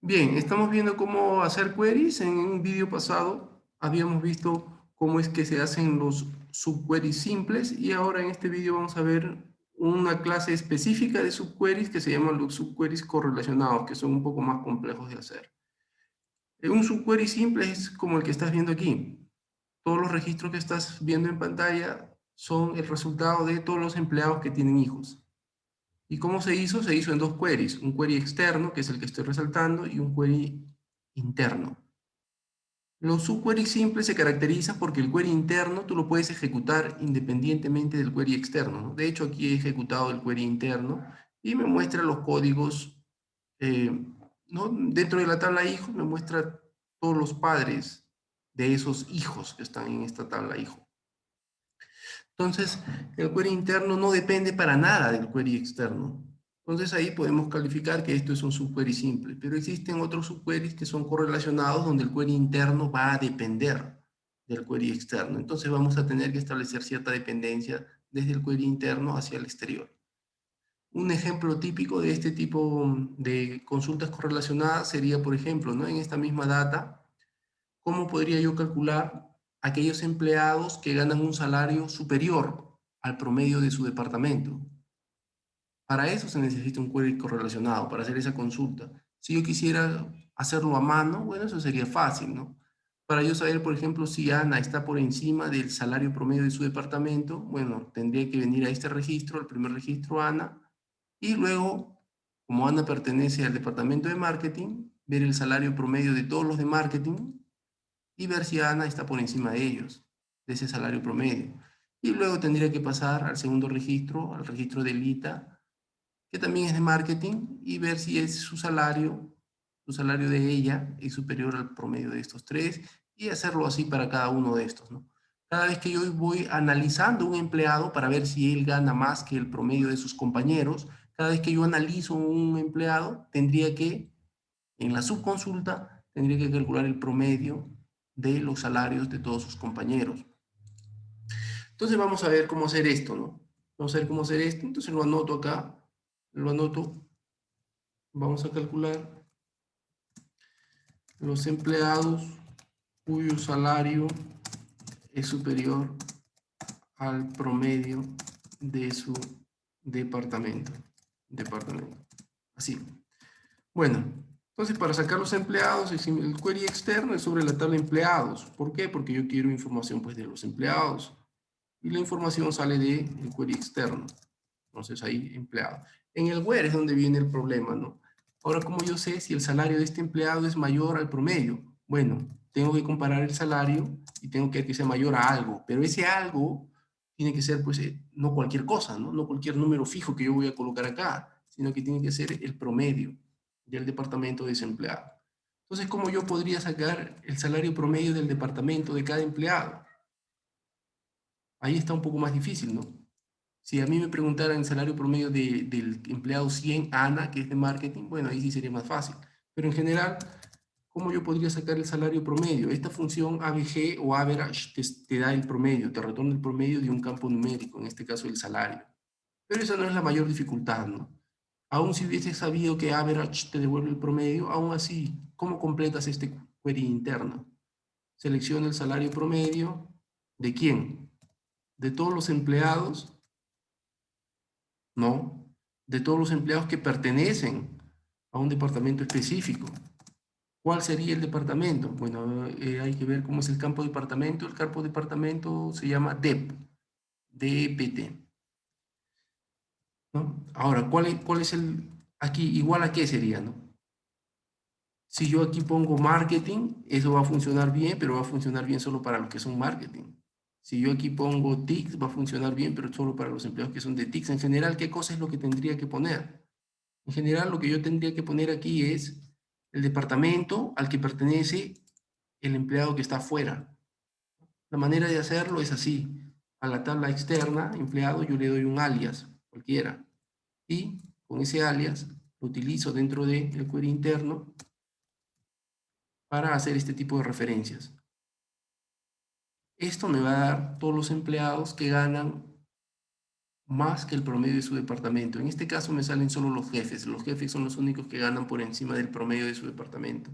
Bien, estamos viendo cómo hacer queries. En un vídeo pasado habíamos visto cómo es que se hacen los subqueries simples y ahora en este vídeo vamos a ver una clase específica de subqueries que se llaman los subqueries correlacionados, que son un poco más complejos de hacer. Un subquery simple es como el que estás viendo aquí. Todos los registros que estás viendo en pantalla son el resultado de todos los empleados que tienen hijos. ¿Y cómo se hizo? Se hizo en dos queries, un query externo, que es el que estoy resaltando, y un query interno. Los subqueries simples se caracterizan porque el query interno tú lo puedes ejecutar independientemente del query externo, ¿no? De hecho, aquí he ejecutado el query interno y me muestra los códigos, ¿no? Dentro de la tabla hijos me muestra todos los padres de esos hijos que están en esta tabla hijo. Entonces, el query interno no depende para nada del query externo. Entonces ahí podemos calificar que esto es un subquery simple, pero existen otros subqueries que son correlacionados donde el query interno va a depender del query externo. Entonces vamos a tener que establecer cierta dependencia desde el query interno hacia el exterior. Un ejemplo típico de este tipo de consultas correlacionadas sería, por ejemplo, ¿no? En esta misma data, ¿cómo podría yo calcular aquellos empleados que ganan un salario superior al promedio de su departamento? Para eso se necesita un query correlacionado, para hacer esa consulta. Si yo quisiera hacerlo a mano, bueno, eso sería fácil, ¿no? Para yo saber, por ejemplo, si Ana está por encima del salario promedio de su departamento, bueno, tendría que venir a este registro, el primer registro Ana, y luego, como Ana pertenece al departamento de marketing, ver el salario promedio de todos los de marketing y ver si Ana está por encima de ellos, de ese salario promedio. Y luego tendría que pasar al segundo registro, al registro de Lita, que también es de marketing, y ver si es su salario de ella es superior al promedio de estos tres, y hacerlo así para cada uno de estos, ¿no? Cada vez que yo voy analizando un empleado para ver si él gana más que el promedio de sus compañeros, cada vez que yo analizo un empleado, tendría que, en la subconsulta, tendría que calcular el promedio de los salarios de todos sus compañeros. Entonces vamos a ver cómo hacer esto, ¿no? Vamos a ver cómo hacer esto. Entonces lo anoto acá, lo anoto. Vamos a calcular los empleados cuyo salario es superior al promedio de su departamento. Así. Bueno, entonces para sacar los empleados, el query externo es sobre la tabla empleados. ¿Por qué? Porque yo quiero información pues, de los empleados. Y la información sale del query externo. Entonces ahí empleado. En el where es donde viene el problema, ¿no? Ahora, ¿cómo yo sé si el salario de este empleado es mayor al promedio? Bueno, tengo que comparar el salario y tengo que ver que sea mayor a algo, pero ese algo tiene que ser, pues, no cualquier cosa, ¿no? No cualquier número fijo que yo voy a colocar acá, sino que tiene que ser el promedio del departamento de ese empleado. Entonces, ¿cómo yo podría sacar el salario promedio del departamento de cada empleado? Ahí está un poco más difícil, ¿no? Si a mí me preguntaran el salario promedio del empleado 100, Ana, que es de marketing, bueno, ahí sí sería más fácil. Pero en general, ¿cómo yo podría sacar el salario promedio? Esta función ABG o average te da el promedio, te retorna el promedio de un campo numérico, en este caso el salario. Pero esa no es la mayor dificultad, ¿no? Aún si hubiese sabido que average te devuelve el promedio, aún así, ¿cómo completas este query interno? Selecciona el salario promedio. ¿De quién? De todos los empleados. No, de todos los empleados que pertenecen a un departamento específico. ¿Cuál sería el departamento? Bueno, hay que ver cómo es el campo departamento. El campo departamento se llama DEP, DEPT, ¿no? Ahora, ¿cuál es el, aquí, igual a qué sería, ¿no? Si yo aquí pongo marketing, eso va a funcionar bien, pero va a funcionar bien solo para los que son marketing. Si yo aquí pongo TICS, va a funcionar bien, pero solo para los empleados que son de TICS. En general, ¿qué cosa es lo que tendría que poner? En general, lo que yo tendría que poner aquí es el departamento al que pertenece el empleado que está afuera. La manera de hacerlo es así. A la tabla externa, empleado, yo le doy un alias, cualquiera. Y con ese alias lo utilizo dentro del query interno para hacer este tipo de referencias. Esto me va a dar todos los empleados que ganan más que el promedio de su departamento. En este caso me salen solo los jefes. Los jefes son los únicos que ganan por encima del promedio de su departamento.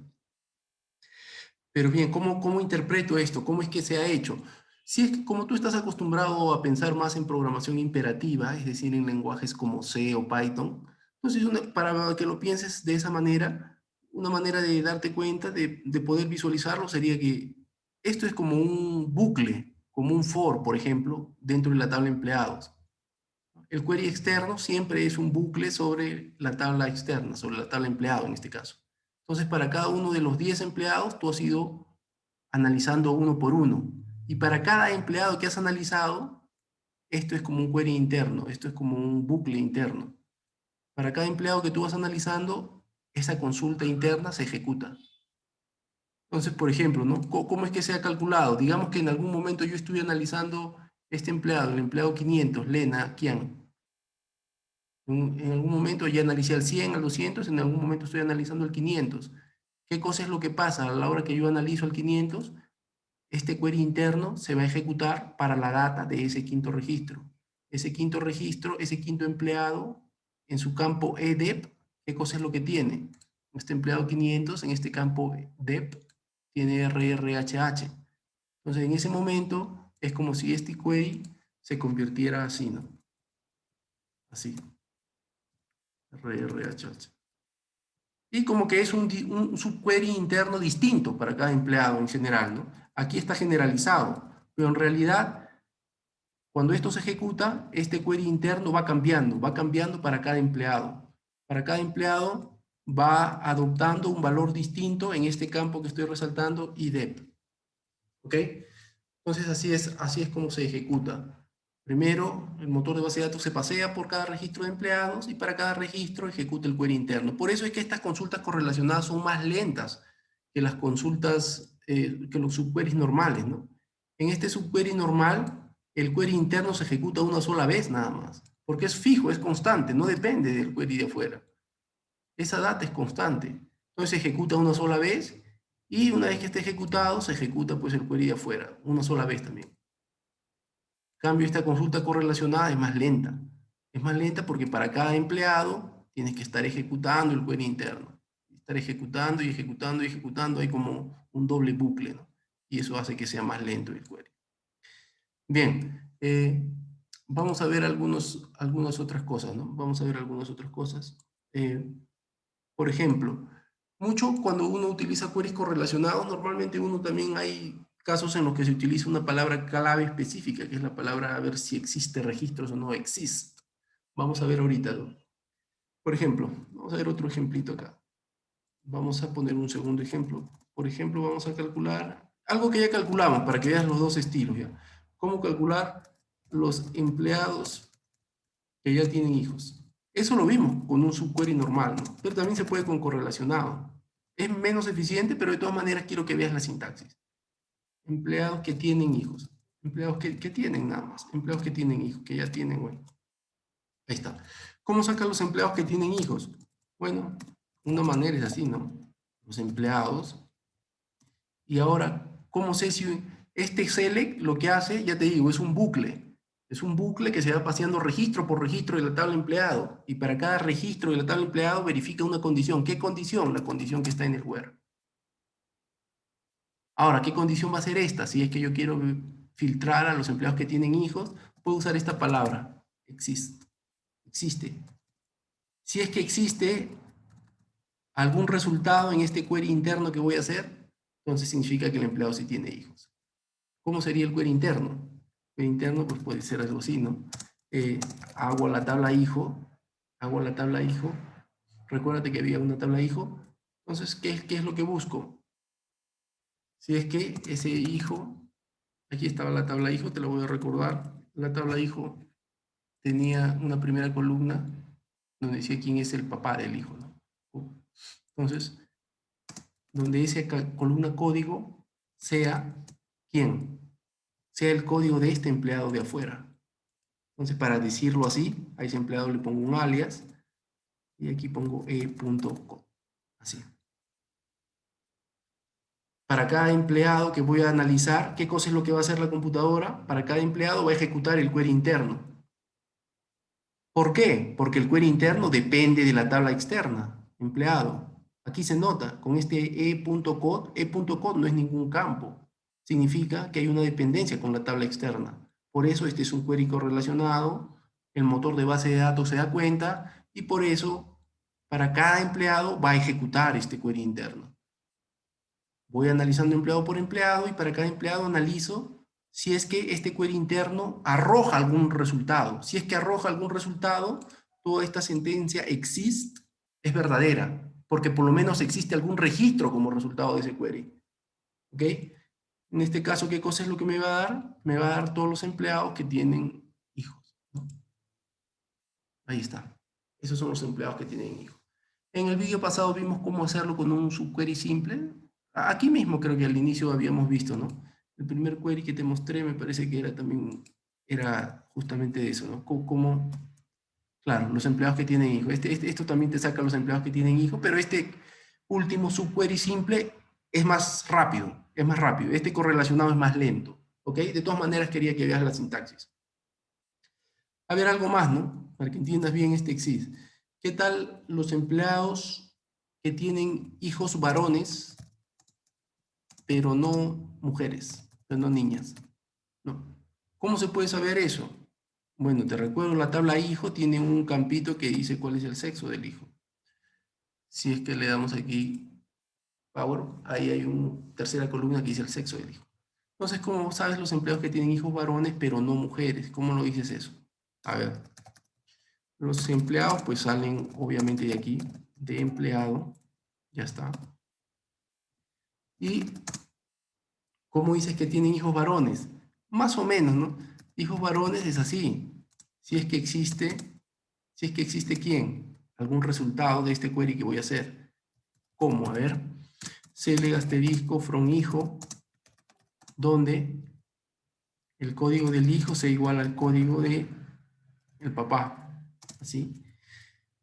Pero bien, ¿cómo interpreto esto? ¿Cómo es que se ha hecho? Si es que como tú estás acostumbrado a pensar más en programación imperativa, es decir, en lenguajes como C o Python, entonces para que lo pienses de esa manera, una manera de darte cuenta, de poder visualizarlo, sería que esto es como un bucle, como un for, por ejemplo, dentro de la tabla de empleados. El query externo siempre es un bucle sobre la tabla externa, sobre la tabla de empleado en este caso. Entonces, para cada uno de los 10 empleados, tú has ido analizando uno por uno. Y para cada empleado que has analizado, esto es como un query interno, esto es como un bucle interno. Para cada empleado que tú vas analizando, esa consulta interna se ejecuta. Entonces, por ejemplo, ¿no? ¿Cómo es que se ha calculado? Digamos que en algún momento yo estuve analizando este empleado, el empleado 500, Lena Kian. En algún momento ya analicé al 100, al 200, en algún momento estoy analizando el 500. ¿Qué cosa es lo que pasa? A la hora que yo analizo el 500, este query interno se va a ejecutar para la data de ese quinto registro. Ese quinto registro, ese quinto empleado, en su campo edep, ¿qué cosa es lo que tiene? Este empleado 500 en este campo dep tiene RRHH. Entonces, en ese momento es como si este query se convirtiera así, ¿no? Así, RRHH. Y como que es un subquery interno distinto para cada empleado en general, ¿no? Aquí está generalizado, pero en realidad, cuando esto se ejecuta, este query interno va cambiando para cada empleado. Para cada empleado va adoptando un valor distinto en este campo que estoy resaltando, IDEP. ¿Ok? Entonces así es como se ejecuta. Primero, el motor de base de datos se pasea por cada registro de empleados y para cada registro ejecuta el query interno. Por eso es que estas consultas correlacionadas son más lentas que las consultas, que los subqueries normales, ¿no? En este subquery normal, el query interno se ejecuta una sola vez nada más, porque es fijo, es constante, no depende del query de afuera. Esa data es constante. Entonces se ejecuta una sola vez y una vez que esté ejecutado, se ejecuta pues el query de afuera, una sola vez también. En cambio, esta consulta correlacionada es más lenta. Es más lenta porque para cada empleado tienes que estar ejecutando el query interno. Estar ejecutando y ejecutando y ejecutando. Hay como un doble bucle, ¿no? Y eso hace que sea más lento el query. Bien, vamos a ver algunas otras cosas, ¿no? Vamos a ver algunas otras cosas. Por ejemplo, mucho cuando uno utiliza queries correlacionados, normalmente uno también hay casos en los que se utiliza una palabra clave específica, que es la palabra a ver si existe registros o no existe. Vamos a ver ahorita, ¿no? Por ejemplo, vamos a ver otro ejemplito acá. Vamos a poner un segundo ejemplo. Por ejemplo, vamos a calcular algo que ya calculamos para que veas los dos estilos, ¿ya? Cómo calcular los empleados que ya tienen hijos. Eso lo vimos con un subquery normal, ¿no? Pero también se puede con correlacionado. Es menos eficiente, pero de todas maneras quiero que veas la sintaxis. Empleados que tienen hijos. Empleados que tienen nada más. Empleados que tienen hijos, que ya tienen, bueno. Ahí está. ¿Cómo sacan los empleados que tienen hijos? Bueno, una manera es así, ¿no? Los empleados. Y ahora, ¿cómo sé si este select lo que hace, ya te digo, es un bucle? Es un bucle que se va paseando registro por registro de la tabla empleado. Y para cada registro de la tabla empleado verifica una condición. ¿Qué condición? La condición que está en el where. Ahora, ¿qué condición va a ser esta? Si es que yo quiero filtrar a los empleados que tienen hijos, puedo usar esta palabra, existe. Existe. Si es que existe algún resultado en este query interno que voy a hacer, entonces significa que el empleado sí tiene hijos. ¿Cómo sería el query interno? El query interno pues puede ser algo así, ¿no? Hago la tabla hijo, hago la tabla hijo, recuérdate que había una tabla hijo, entonces, ¿qué es lo que busco? Si es que ese hijo, aquí estaba la tabla hijo, te lo voy a recordar, la tabla hijo tenía una primera columna donde decía quién es el papá del hijo, ¿no? Entonces, donde esa columna código sea quién, sea el código de este empleado de afuera. Entonces, para decirlo así, a ese empleado le pongo un alias y aquí pongo e.co. Así. Para cada empleado que voy a analizar, ¿qué cosa es lo que va a hacer la computadora? Para cada empleado va a ejecutar el query interno. ¿Por qué? Porque el query interno depende de la tabla externa, empleado. Aquí se nota, con este e.code, e.code no es ningún campo. Significa que hay una dependencia con la tabla externa. Por eso este es un query correlacionado, el motor de base de datos se da cuenta y por eso para cada empleado va a ejecutar este query interno. Voy analizando empleado por empleado y para cada empleado analizo si es que este query interno arroja algún resultado. Si es que arroja algún resultado, toda esta sentencia exist es verdadera, porque por lo menos existe algún registro como resultado de ese query. ¿Ok? En este caso, ¿qué cosa es lo que me va a dar? Me va a dar todos los empleados que tienen hijos, ¿no? Ahí está. Esos son los empleados que tienen hijos. En el vídeo pasado vimos cómo hacerlo con un subquery simple. Aquí mismo creo que al inicio habíamos visto, ¿no? El primer query que te mostré me parece que era también, era justamente eso, ¿no? Como, claro, los empleados que tienen hijos. Esto también te saca los empleados que tienen hijos, pero este último subquery simple es más rápido, es más rápido. Este correlacionado es más lento, ¿ok? De todas maneras quería que veas la sintaxis. A ver, algo más, ¿no? Para que entiendas bien este exist. ¿Qué tal los empleados que tienen hijos varones, pero no mujeres, pero no niñas? ¿No? ¿Cómo se puede saber eso? Bueno, te recuerdo, la tabla hijo tiene un campito que dice cuál es el sexo del hijo. Si es que le damos aquí power, ahí hay una tercera columna que dice el sexo del hijo. Entonces, ¿cómo sabes los empleados que tienen hijos varones, pero no mujeres? ¿Cómo lo dices eso? A ver. Los empleados pues salen obviamente de aquí, de empleado, ya está. ¿Y cómo dices que tienen hijos varones? Más o menos, ¿no? Hijos varones es así. Si es que existe ¿quién? Algún resultado de este query que voy a hacer. ¿Cómo? A ver. Select asterisco from hijo, donde el código del hijo sea igual al código de el papá. Así.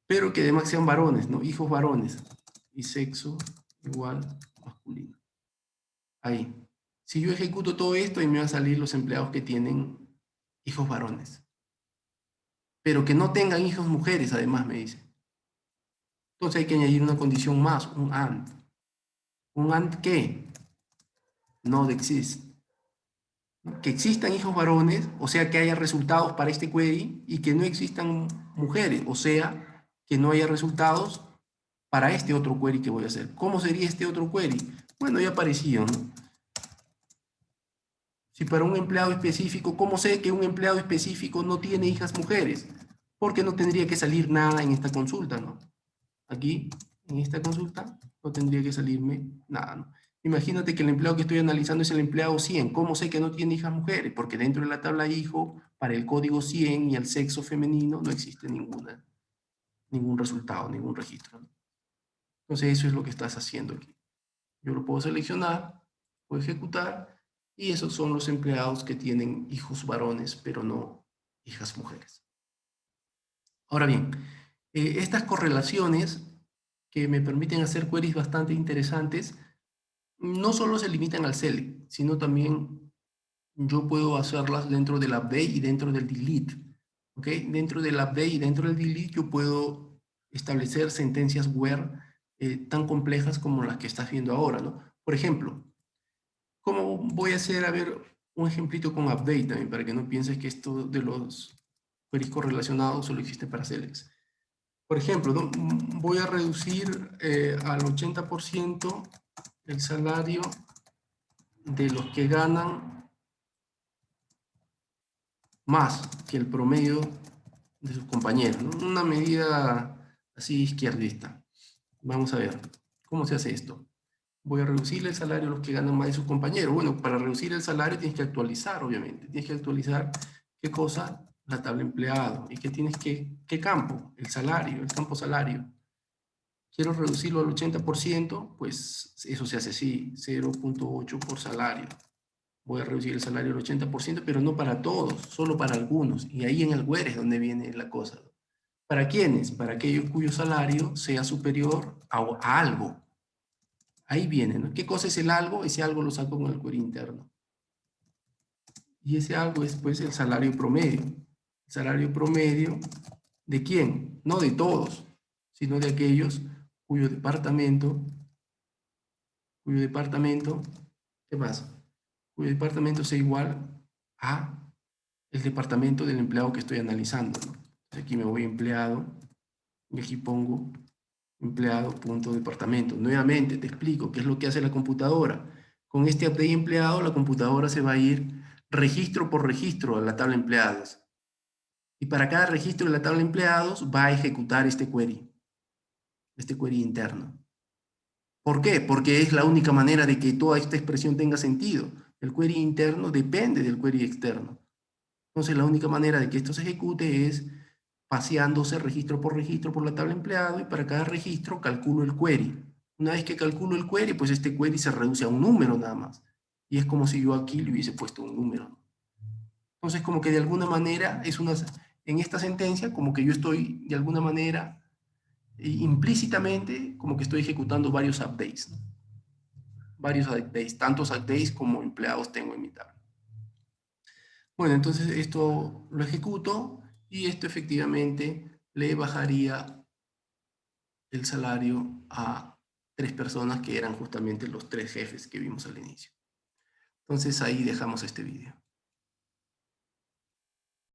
Pero que además sean varones, ¿no? Hijos varones. Y sexo igual masculino. Ahí. Si yo ejecuto todo esto, y me van a salir los empleados que tienen hijos varones. Pero que no tengan hijos mujeres, además, me dice. Entonces hay que añadir una condición más, un AND. ¿Un AND qué? Not exist. Que existan hijos varones, o sea, que haya resultados para este query, y que no existan mujeres, o sea, que no haya resultados para este otro query que voy a hacer. ¿Cómo sería este otro query? Bueno, ya apareció, ¿no? Si para un empleado específico, ¿cómo sé que un empleado específico no tiene hijas mujeres? Porque no tendría que salir nada en esta consulta, ¿no? Aquí, en esta consulta, no tendría que salirme nada, ¿no? Imagínate que el empleado que estoy analizando es el empleado 100. ¿Cómo sé que no tiene hijas mujeres? Porque dentro de la tabla hijo, para el código 100 y el sexo femenino, no existe ningún resultado, ningún registro, ¿no? Entonces eso es lo que estás haciendo aquí. Yo lo puedo seleccionar, puedo ejecutar, y esos son los empleados que tienen hijos varones, pero no hijas mujeres. Ahora bien, estas correlaciones que me permiten hacer queries bastante interesantes, no solo se limitan al select, sino también yo puedo hacerlas dentro del update y dentro del delete. ¿Ok? Dentro del update y dentro del delete yo puedo establecer sentencias where tan complejas como las que estás viendo ahora, ¿no? Por ejemplo, ¿cómo voy a hacer, a ver, un ejemplito con update también, para que no pienses que esto de los queries correlacionados solo existe para selects? Por ejemplo, ¿no? Voy a reducir al 80% el salario de los que ganan más que el promedio de sus compañeros, ¿no? Una medida así izquierdista. Vamos a ver, ¿cómo se hace esto? Voy a reducir el salario a los que ganan más de sus compañeros. Bueno, para reducir el salario tienes que actualizar, obviamente. Tienes que actualizar, ¿qué cosa? La tabla empleado. ¿Y qué tienes que, qué campo? El salario, el campo salario. Quiero reducirlo al 80%, pues eso se hace así, 0.8 por salario. Voy a reducir el salario al 80%, pero no para todos, solo para algunos. Y ahí en el where es donde viene la cosa. ¿Para quiénes? Para aquellos cuyo salario sea superior a algo. Ahí viene, ¿no? ¿Qué cosa es el algo? Ese algo lo saco con el query interno. Y ese algo es pues el salario promedio. El salario promedio ¿De quién? No de todos, sino de aquellos cuyo departamento, ¿qué pasa? Cuyo departamento sea igual a el departamento del empleado que estoy analizando, ¿no? Entonces aquí me voy a empleado y aquí pongo empleado.departamento. Nuevamente te explico qué es lo que hace la computadora. Con este update empleado, la computadora se va a ir registro por registro a la tabla empleados. Y para cada registro de la tabla empleados va a ejecutar este query interno. ¿Por qué? Porque es la única manera de que toda esta expresión tenga sentido. El query interno depende del query externo. Entonces, la única manera de que esto se ejecute es paseándose registro por la tabla empleado, y para cada registro calculo el query. Una vez que calculo el query, pues este query se reduce a un número nada más. Y es como si yo aquí le hubiese puesto un número. Entonces, como que de alguna manera, en esta sentencia, como que yo estoy de alguna manera implícitamente, como que estoy ejecutando varios updates, ¿no? Varios updates, tantos updates como empleados tengo en mi tabla. Bueno, entonces esto lo ejecuto y esto efectivamente le bajaría el salario a 3 personas que eran justamente los 3 jefes que vimos al inicio. Entonces ahí dejamos este video.